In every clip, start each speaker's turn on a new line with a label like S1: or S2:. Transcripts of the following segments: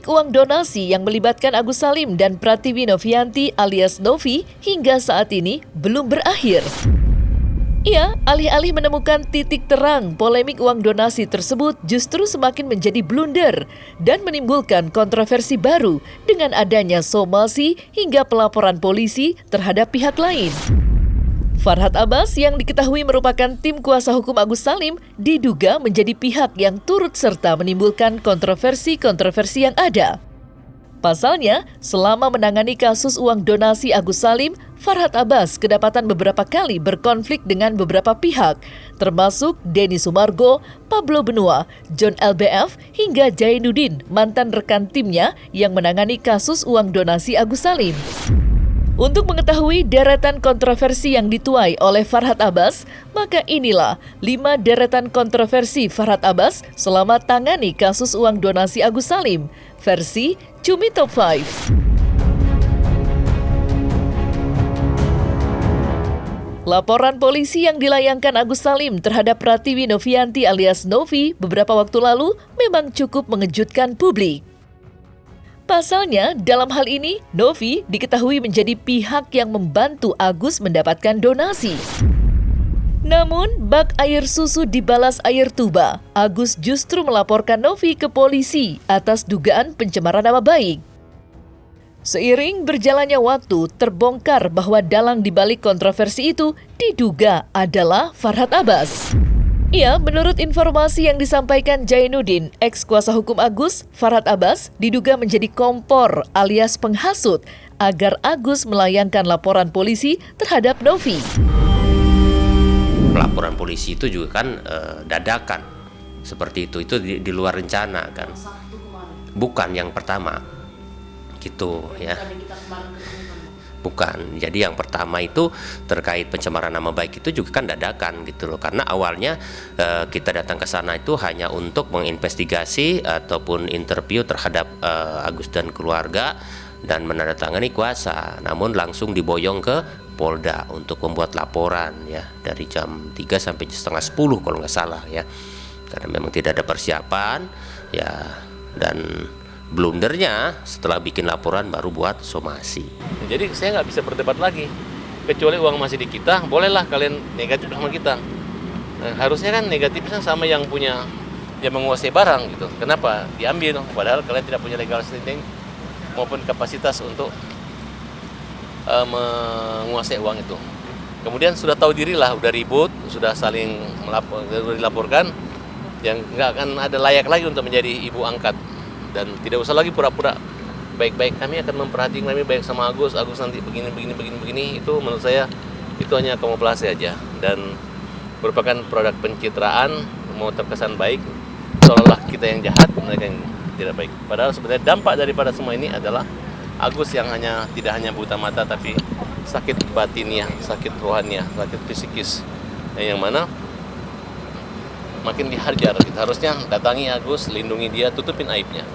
S1: uang donasi yang melibatkan Agus Salim dan Pratiwi Novianti alias Novi hingga saat ini belum berakhir. Ia alih-alih menemukan titik terang, polemik uang donasi tersebut justru semakin menjadi blunder dan menimbulkan kontroversi baru dengan adanya somasi hingga pelaporan polisi terhadap pihak lain. Farhad Abbas yang diketahui merupakan tim kuasa hukum Agus Salim diduga menjadi pihak yang turut serta menimbulkan kontroversi-kontroversi yang ada. Pasalnya, selama menangani kasus uang donasi Agus Salim, Farhad Abbas kedapatan beberapa kali berkonflik dengan beberapa pihak, termasuk Denny Sumargo, Pablo Benua, John LBF, hingga Jainuddin, mantan rekan timnya yang menangani kasus uang donasi Agus Salim. Untuk mengetahui deretan kontroversi yang dituai oleh Farhad Abbas, maka inilah 5 deretan kontroversi Farhad Abbas selama tangani kasus uang donasi Agus Salim, versi Cumi Top 5. Laporan polisi yang dilayangkan Agus Salim terhadap Pratiwi Novianti alias Novi beberapa waktu lalu memang cukup mengejutkan publik. Pasalnya, dalam hal ini, Novi diketahui menjadi pihak yang membantu Agus mendapatkan donasi. Namun, bak air susu dibalas air tuba. Agus justru melaporkan Novi ke polisi atas dugaan pencemaran nama baik. Seiring berjalannya waktu, terbongkar bahwa dalang dibalik kontroversi itu diduga adalah Farhad Abbas. Ya, menurut informasi yang disampaikan Jainuddin, ex-kuasa hukum Agus, Farhad Abbas diduga menjadi kompor alias penghasut agar Agus melayangkan laporan polisi terhadap Novi.
S2: Laporan polisi itu juga kan dadakan, seperti itu di luar rencana kan. Bukan yang pertama, gitu ya. Bukan, jadi yang pertama itu terkait pencemaran nama baik itu juga kan dadakan gitu loh. Karena awalnya kita datang ke sana itu hanya untuk menginvestigasi ataupun interview terhadap Agus dan keluarga dan menandatangani kuasa. Namun langsung diboyong ke Polda untuk membuat laporan ya dari jam 3 sampai setengah 10 kalau nggak salah ya. Karena memang tidak ada persiapan ya, dan blundernya setelah bikin laporan baru buat somasi.
S3: Jadi saya nggak bisa berdebat lagi, kecuali uang masih di kita, bolehlah kalian negatif sama kita. Nah, harusnya kan negatifnya sama yang punya, yang menguasai barang gitu. Kenapa diambil? Padahal kalian tidak punya legal standing maupun kapasitas untuk menguasai uang itu. Kemudian sudah tahu diri lah, udah ribut, sudah saling dilaporkan, yang nggak akan ada layak lagi untuk menjadi ibu angkat. Dan tidak usah lagi pura-pura baik-baik, kami akan memperhatikan, kami baik sama Agus nanti begini, itu menurut saya itu hanya kamuflase aja dan merupakan produk pencitraan, mau terkesan baik seolah-olah kita yang jahat, mereka yang tidak baik. Padahal sebenarnya dampak daripada semua ini adalah Agus yang tidak hanya buta mata tapi sakit batinnya, sakit rohaninya, sakit fisikis, yang mana makin dihajar. Kita harusnya datangi Agus, lindungi dia, tutupin aibnya.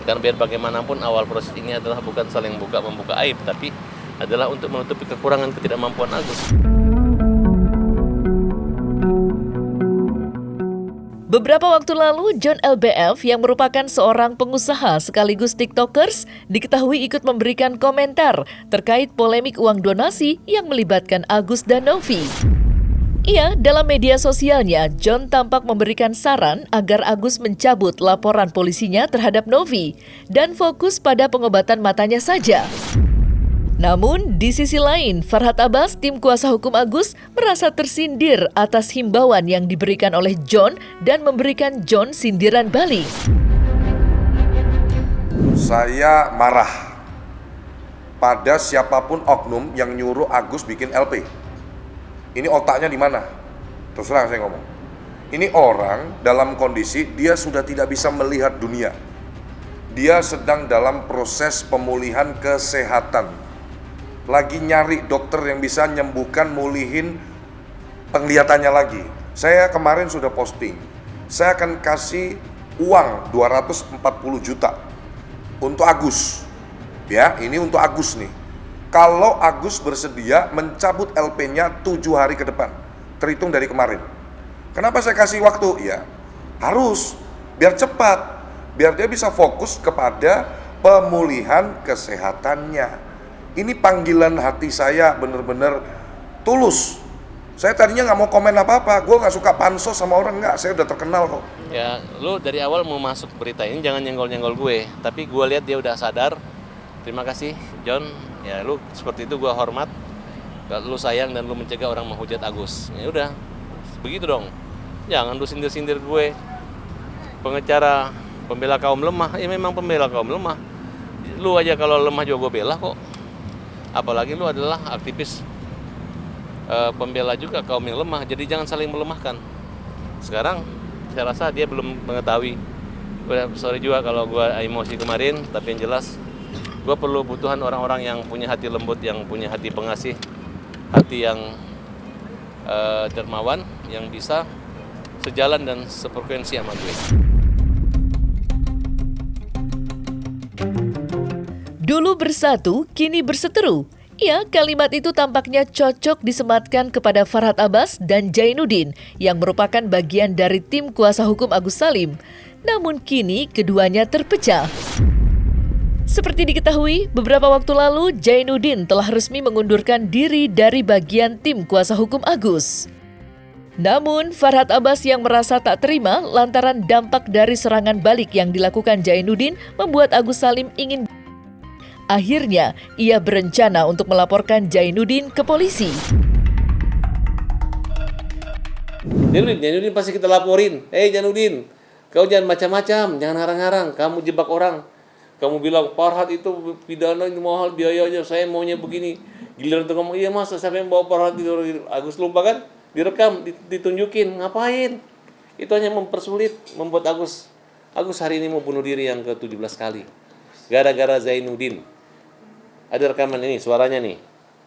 S3: Karena biar bagaimanapun awal proses ini adalah bukan saling membuka aib, tapi adalah untuk menutupi kekurangan ketidakmampuan Agus.
S1: Beberapa waktu lalu, John LBF yang merupakan seorang pengusaha sekaligus TikTokers diketahui ikut memberikan komentar terkait polemik uang donasi yang melibatkan Agus dan Novi. Ia dalam media sosialnya, John tampak memberikan saran agar Agus mencabut laporan polisinya terhadap Novi dan fokus pada pengobatan matanya saja. Namun, di sisi lain, Farhad Abbas, tim kuasa hukum Agus, merasa tersindir atas himbauan yang diberikan oleh John dan memberikan John sindiran balik.
S4: Saya marah pada siapapun oknum yang nyuruh Agus bikin LP. Ini otaknya di mana? Terus terang saya ngomong. Ini orang dalam kondisi dia sudah tidak bisa melihat dunia. Dia sedang dalam proses pemulihan kesehatan. Lagi nyari dokter yang bisa nyembuhkan, mulihin penglihatannya lagi. Saya kemarin sudah posting. Saya akan kasih uang 240 juta untuk Agus. Ya, ini untuk Agus nih. Kalau Agus bersedia mencabut LP-nya 7 hari ke depan, terhitung dari kemarin. Kenapa saya kasih waktu? Ya, harus, biar cepat. biar dia bisa fokus kepada pemulihan kesehatannya. Ini panggilan hati saya benar-benar tulus. Saya tadinya nggak mau komen apa-apa, gue nggak suka pansos sama orang, nggak, saya udah terkenal kok.
S3: Ya, lu dari awal mau masuk berita ini jangan nyenggol-nyenggol gue, tapi gue lihat dia udah sadar. Terima kasih John, ya lu seperti itu gue hormat. Lu sayang dan lu mencegah orang menghujat Agus. Ya udah, begitu dong. Jangan lu sindir-sindir gue. Pengacara pembela kaum lemah, ya memang pembela kaum lemah. Lu aja kalau lemah juga gue bela kok. Apalagi lu adalah aktivis pembela juga kaum yang lemah, jadi jangan saling melemahkan. Sekarang saya rasa dia belum mengetahui. Sorry juga kalau gue emosi kemarin, tapi yang jelas gue perlu butuhan orang-orang yang punya hati lembut, yang punya hati pengasih, hati yang dermawan, yang bisa sejalan dan sefrekuensi sama gue.
S1: Dulu bersatu, kini berseteru. Ya, kalimat itu tampaknya cocok disematkan kepada Farhad Abbas dan Jainuddin yang merupakan bagian dari tim kuasa hukum Agus Salim. Namun kini keduanya terpecah. Seperti diketahui, beberapa waktu lalu Jainuddin telah resmi mengundurkan diri dari bagian tim kuasa hukum Agus. Namun, Farhad Abbas yang merasa tak terima lantaran dampak dari serangan balik yang dilakukan Jainuddin membuat Agus Salim ingin. Akhirnya, ia berencana untuk melaporkan Jainuddin ke polisi.
S3: Jainuddin pasti kita laporin. Jainuddin, kau jangan macam-macam, jangan ngarang-ngarang, kamu jebak orang. Kamu bilang Farhad itu pidana ini mahal biayanya, saya maunya begini. Giliran itu kamu, iya mas, siapa yang bawa Farhad itu? Agus lupa kan? Direkam, ditunjukin, ngapain? Itu hanya mempersulit, membuat Agus hari ini mau bunuh diri yang ke-17 kali. Gara-gara Jainuddin. Ada rekaman ini, suaranya nih.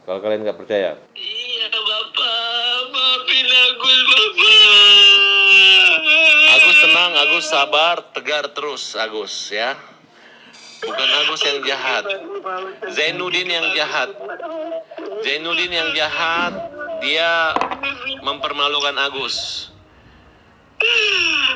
S3: Kalau kalian nggak percaya.
S5: Iya Bapak, maafin Agus Bapak.
S3: Agus tenang, Agus sabar, tegar terus Agus ya. Bukan Agus yang jahat. Jainuddin yang jahat. Jainuddin yang jahat, dia mempermalukan Agus.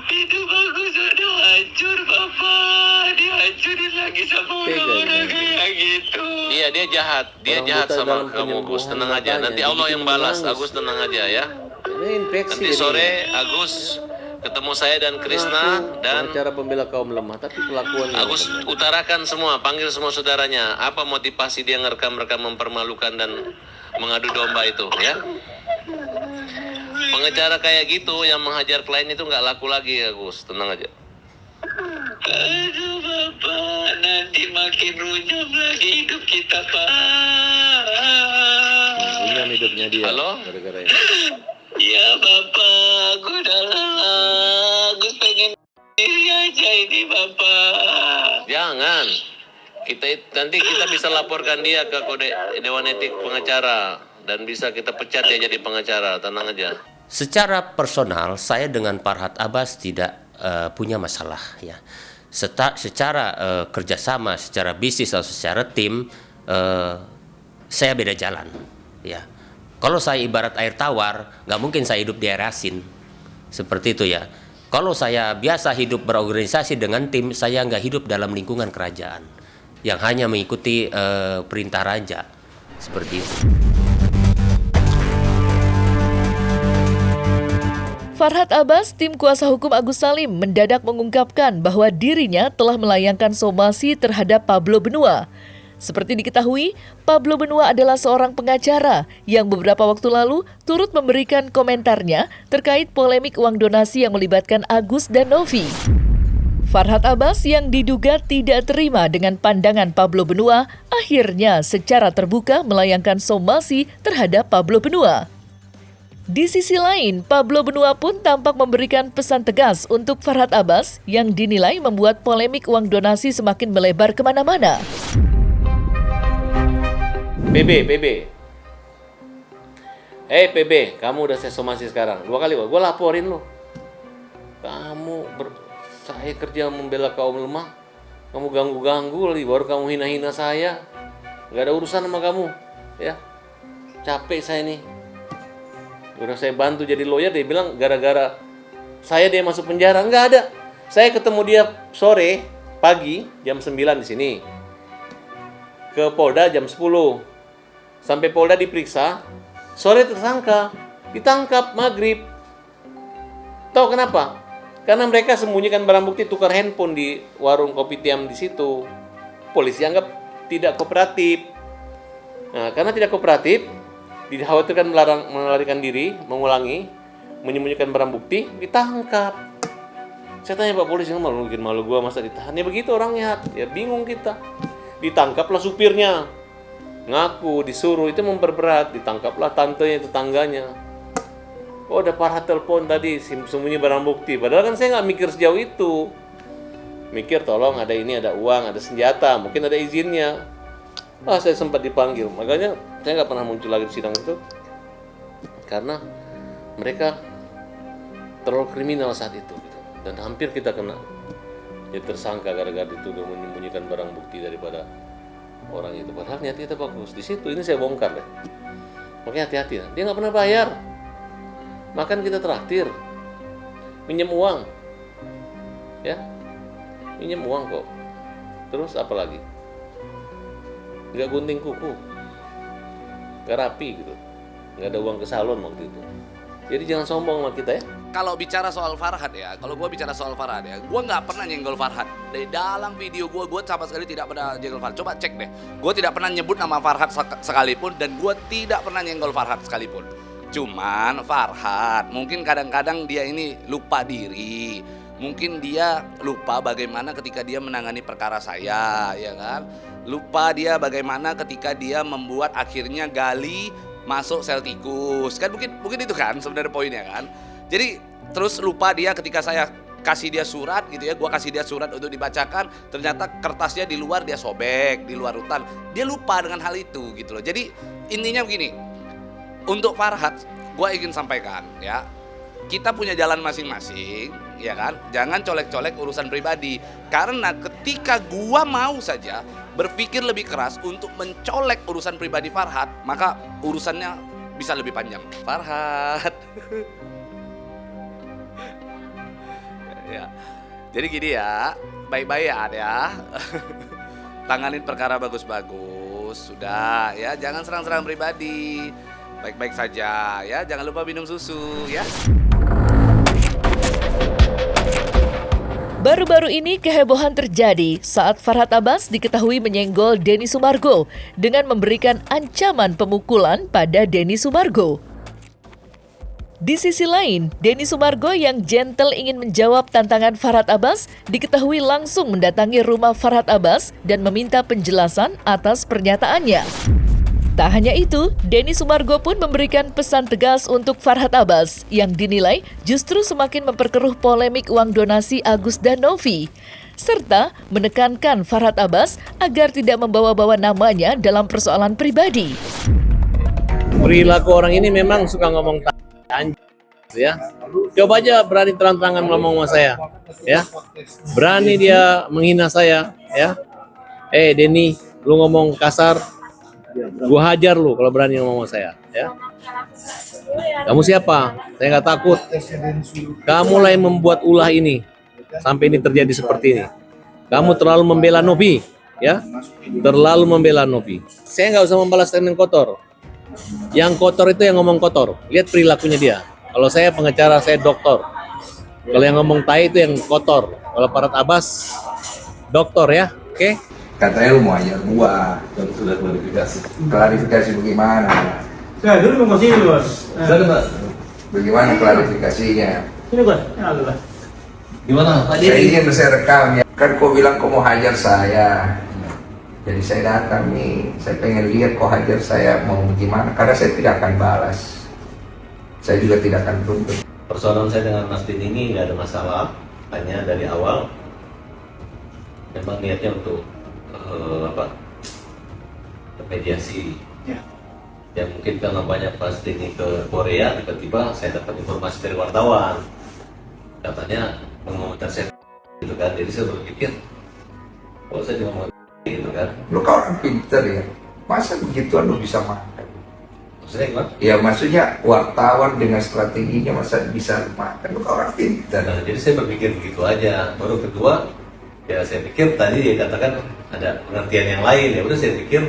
S5: Itu Agus udah hancur Bapak, dihancurin lagi sama orang-orang kayak gitu.
S3: Iya, dia jahat. Dia
S2: Orang
S3: jahat
S2: buta
S3: sama
S2: dalam
S3: kamu, Agus. Tenang
S2: penyembuhan
S3: aja.
S2: matanya,
S3: Nanti Allah yang balas.
S2: nangis.
S3: Agus tenang aja ya.
S2: Ini infeksi.
S3: Nanti sore Agus ketemu saya dan Krisna dan
S2: cara pembela kaum lemah, tapi kelakuannya.
S3: Agus utarakan semua, panggil semua saudaranya. Apa motivasi dia ngerekam-rekam mempermalukan dan mengadu domba itu ya? Pengacara kayak gitu yang menghajar klien itu nggak laku lagi Agus. Tenang aja.
S5: Aduh Bapak, nanti makin runyam lagi hidup kita Pak.
S2: Runyam hidupnya dia.
S3: Halo?
S2: Gara-gara ini.
S5: Ya Bapak, aku udah lelah. Aku pengen diri aja ini Bapak.
S3: Jangan. Nanti kita bisa laporkan dia ke kode Dewan Etik Pengacara dan bisa kita pecat dia jadi pengacara. Tenang aja.
S2: Secara personal, saya dengan Farhad Abbas tidak punya masalah ya. Secara kerjasama, secara bisnis atau secara tim, saya beda jalan ya. Kalau saya ibarat air tawar, nggak mungkin saya hidup di air asin seperti itu ya. Kalau saya biasa hidup berorganisasi dengan tim, saya nggak hidup dalam lingkungan kerajaan yang hanya mengikuti perintah raja seperti itu.
S1: Farhad Abbas, tim kuasa hukum Agus Salim, mendadak mengungkapkan bahwa dirinya telah melayangkan somasi terhadap Pablo Benua. Seperti diketahui, Pablo Benua adalah seorang pengacara yang beberapa waktu lalu turut memberikan komentarnya terkait polemik uang donasi yang melibatkan Agus dan Novi. Farhad Abbas yang diduga tidak terima dengan pandangan Pablo Benua akhirnya secara terbuka melayangkan somasi terhadap Pablo Benua. Di sisi lain, Pablo Benua pun tampak memberikan pesan tegas untuk Farhad Abbas yang dinilai membuat polemik uang donasi semakin melebar kemana-mana.
S3: PB. PB, kamu udah saya somasi sekarang. 2 kali, gue laporin lo. Saya kerja membela kaum lemah. Kamu ganggu-ganggu lagi, baru kamu hina-hina saya. Gak ada urusan sama kamu. Ya, capek saya nih. Udah saya bantu jadi lawyer, dia bilang gara-gara saya dia masuk penjara. Enggak ada. Saya ketemu dia sore, pagi jam 9 di sini. Ke Polda jam 10. Sampai Polda diperiksa, sore tersangka, ditangkap maghrib. Tahu kenapa? Karena mereka sembunyikan barang bukti tukar handphone di warung kopi tiam di situ. Polisi anggap tidak kooperatif. Nah, karena tidak kooperatif, dikhawatirkan melarikan diri, mengulangi, menyembunyikan barang bukti, ditangkap. Saya tanya Pak Polisi, mungkin malu gua masa ditahan? Ya begitu orangnya, ya bingung kita. Ditangkaplah supirnya, ngaku disuruh, itu memperberat. Ditangkaplah tantenya, tetangganya. Oh, ada Farhat telepon tadi, sembunyi barang bukti. Padahal kan saya nggak mikir sejauh itu. Mikir tolong ada ini, ada uang, ada senjata, mungkin ada izinnya. Saya sempat dipanggil. Makanya saya nggak pernah muncul lagi di sidang itu. Karena mereka terlalu kriminal saat itu. Gitu. Dan hampir kita kena. Jadi tersangka gara-gara dituduh menyembunyikan barang bukti daripada orang itu. Padahal niat kita bagus. Di situ ini saya bongkar deh. Makanya hati-hati. Dia nggak pernah bayar. Makan kita traktir, minjem uang, ya, minjem uang kok. Terus apa lagi? Nggak gunting kuku, nggak rapi gitu, nggak ada uang ke salon waktu itu. Jadi jangan sombong sama kita ya.
S6: Kalau bicara soal Farhat ya, kalau gue bicara soal Farhat ya, gue nggak pernah nyenggol Farhat. Dari dalam video gue sama sekali tidak pernah nyenggol Farhat. Coba cek deh, gue tidak pernah nyebut nama Farhat sekalipun, dan gue tidak pernah nyenggol Farhat sekalipun. Cuman Farhat mungkin kadang-kadang dia ini lupa diri. Mungkin dia lupa bagaimana ketika dia menangani perkara saya, ya kan? Lupa dia bagaimana ketika dia membuat akhirnya Gali masuk sel tikus. Kan mungkin itu kan sebenarnya poinnya kan. Jadi terus lupa dia ketika saya kasih dia surat gitu ya, gua kasih dia surat untuk dibacakan, ternyata kertasnya di luar dia sobek, di luar rutan. Dia lupa dengan hal itu gitu loh. Jadi intinya begini. Untuk Farhat, gue ingin sampaikan ya, kita punya jalan masing-masing, ya kan? Jangan colek-colek urusan pribadi. Karena ketika gue mau saja berpikir lebih keras untuk mencolek urusan pribadi Farhat, maka urusannya bisa lebih panjang. Farhat. Ya. Jadi gini ya, baik-baik ya. Tanganin perkara bagus-bagus, sudah ya, jangan serang-serang pribadi. Baik-baik saja ya, jangan lupa minum susu ya.
S1: Baru-baru ini kehebohan terjadi saat Farhat Abbas diketahui menyenggol Denny Sumargo dengan memberikan ancaman pemukulan pada Denny Sumargo. Di sisi lain, Denny Sumargo yang gentle ingin menjawab tantangan Farhat Abbas diketahui langsung mendatangi rumah Farhat Abbas dan meminta penjelasan atas pernyataannya. Tak hanya itu, Denny Sumargo pun memberikan pesan tegas untuk Farhat Abbas yang dinilai justru semakin memperkeruh polemik uang donasi Agus dan Novi, serta menekankan Farhat Abbas agar tidak membawa-bawa namanya dalam persoalan pribadi.
S3: Perilaku orang ini memang suka ngomong anjing ya. Coba aja berani terang-terangan ngomong sama saya ya. Berani dia menghina saya ya. Denny, lu ngomong kasar, gua hajar lu kalau berani ngomong sama saya ya. Kamu siapa? Saya nggak takut. Kamu lah yang membuat ulah ini sampai ini terjadi seperti ini. Kamu terlalu membela Novi ya. Terlalu membela Novi. Saya nggak usah membalas dengan kotor. Yang kotor itu yang ngomong kotor. Lihat perilakunya dia. Kalau saya pengacara, saya dokter. Kalau yang ngomong tai itu yang kotor. Kalau Farhat Abbas dokter ya. Oke?
S7: Katanya lu mau ajar gua.
S8: Dan sudah klarifikasi.
S7: Klarifikasi bagaimana?
S8: Saya dulu mau sini bos.
S7: Bagaimana klarifikasinya?
S8: Sini bos. Ya Allah.
S2: Gimana?
S7: Saya ingin saya rekam ya. Kan kau bilang kau mau hajar saya. Jadi saya datang nih. Saya pengen lihat kau hajar saya mau gimana. Karena saya tidak akan balas. Saya juga tidak akan tuntut.
S2: Persoalan saya dengan Mas Din ini nggak ada masalah. Hanya dari awal memang niatnya untuk mediasi. Ya. Ya mungkin karena banyak Mas Din ke Korea, tiba-tiba saya dapat informasi dari wartawan. Katanya mengomentari saya gitu kan. Jadi saya berpikir, kalau saya ngomong gitu kan.
S7: Lu kau orang pinter ya. Masa begituan lu bisa makan?
S9: Maksudnya gimana?
S7: Ya maksudnya wartawan dengan strateginya masa bisa makan orang pintar.
S9: Nah, jadi saya berpikir begitu aja. Baru kedua, ya saya pikir tadi dia katakan ada pengertian yang lain. Ya udah saya pikir.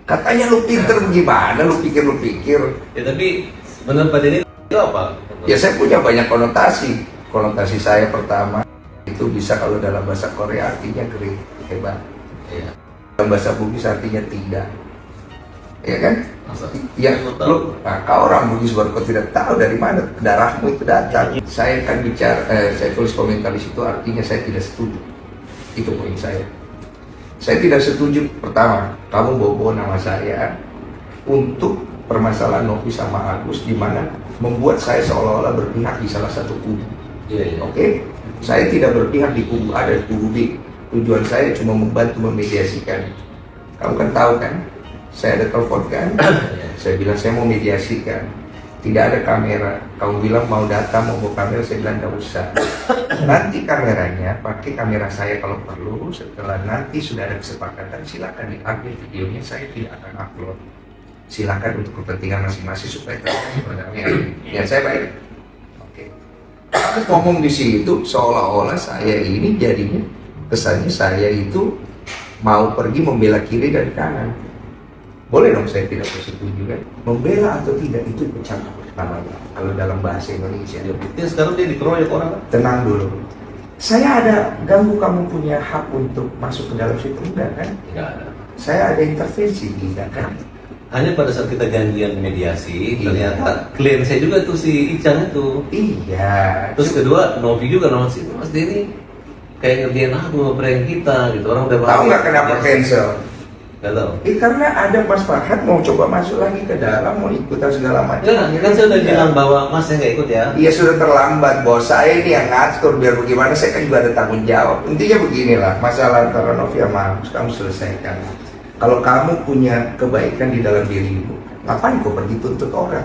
S7: Katanya lu pinter gimana? Lu pikir.
S9: Ya tapi menurut Pak Denny itu apa?
S7: Ya saya punya banyak konotasi. Konotasi saya pertama itu bisa kalau dalam bahasa Korea artinya great, hebat.
S9: Iya.
S7: Dalam bahasa Bugis artinya tidak. Ya kan?
S9: Masa?
S7: Ya,
S9: Lu tahu?
S7: nah, kau orang Bugis baru kau tidak tahu dari mana darahmu itu datang. Saya kan bicara, saya tulis komentar di situ artinya saya tidak setuju. Itu poin saya. Saya tidak setuju. Pertama, kamu bawa nama saya untuk permasalahan Novi sama Agus, di mana membuat saya seolah-olah berpihak di salah satu kubu.
S9: Iya.
S7: Oke? Saya tidak berpihak di kubu A dan kubu B. Tujuan saya cuma membantu memediasikan. Kamu kan tahu kan? Saya ada telepon kan? Saya bilang saya mau mediasikan. Tidak ada kamera. Kamu bilang mau datang, mau bawa kamera, saya bilang tidak usah. Nanti kameranya, pakai kamera saya kalau perlu. Setelah nanti sudah ada kesepakatan, silakan diambil videonya. Saya tidak akan upload. Silakan untuk kepentingan masing-masing supaya terang. Ya saya baik. Oke. Kamu ngomong di situ seolah-olah saya ini jadinya kesannya saya itu mau pergi membela kiri dan kanan. Boleh dong saya tidak bersetuju kan? Membela atau tidak itu bercampur namanya. Kalau dalam bahasa Indonesia.
S9: Ya, buktinya sekarang dia dikeroyok orang kan?
S7: Tenang dulu. Saya ada ganggu kamu punya hak untuk masuk ke dalam situ enggak kan?
S9: Enggak ada.
S7: Saya ada intervensi tidak kan?
S9: Hanya pada saat kita janjian mediasi,
S7: Iya.
S9: ternyata klien saya juga tuh si Icang itu.
S7: Iya.
S9: Terus kedua, Novi juga nama si Mas Denny kayak ngerjain aku ngeprank kita gitu. Orang udah
S7: Tahu nggak kenapa cancel?
S9: Nggak tahu.
S7: Karena ada Mas Farhad mau coba masuk lagi ke dalam, mau ikutan segala macam.
S9: Enggak, kan saya udah bilang bahwa Mas saya nggak ikut ya.
S7: Iya sudah terlambat, bos. Saya ini yang ngatur biar bagaimana. Saya kan juga ada tanggung jawab. Intinya beginilah, masalah antara Novi sama Agus kamu selesaikan. Kalau kamu punya kebaikan di dalam dirimu, ngapain kau pergi tuntut orang?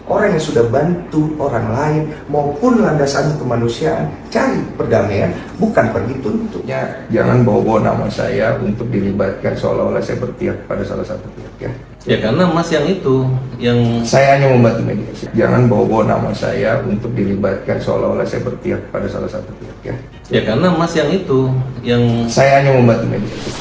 S7: Orang yang sudah bantu orang lain maupun landasan kemanusiaan cari perdamaian, bukan pergi tuntutnya. Jangan bawa-bawa nama saya untuk dilibatkan seolah-olah saya berpihak pada salah satu pihak ya.
S9: Ya karena Mas yang itu yang
S7: Saya hanya membantu mediasi. Jangan bawa-bawa nama saya untuk dilibatkan seolah-olah saya berpihak pada salah satu pihak ya.
S9: ya karena Mas yang itu yang
S7: Saya hanya membantu mediasi.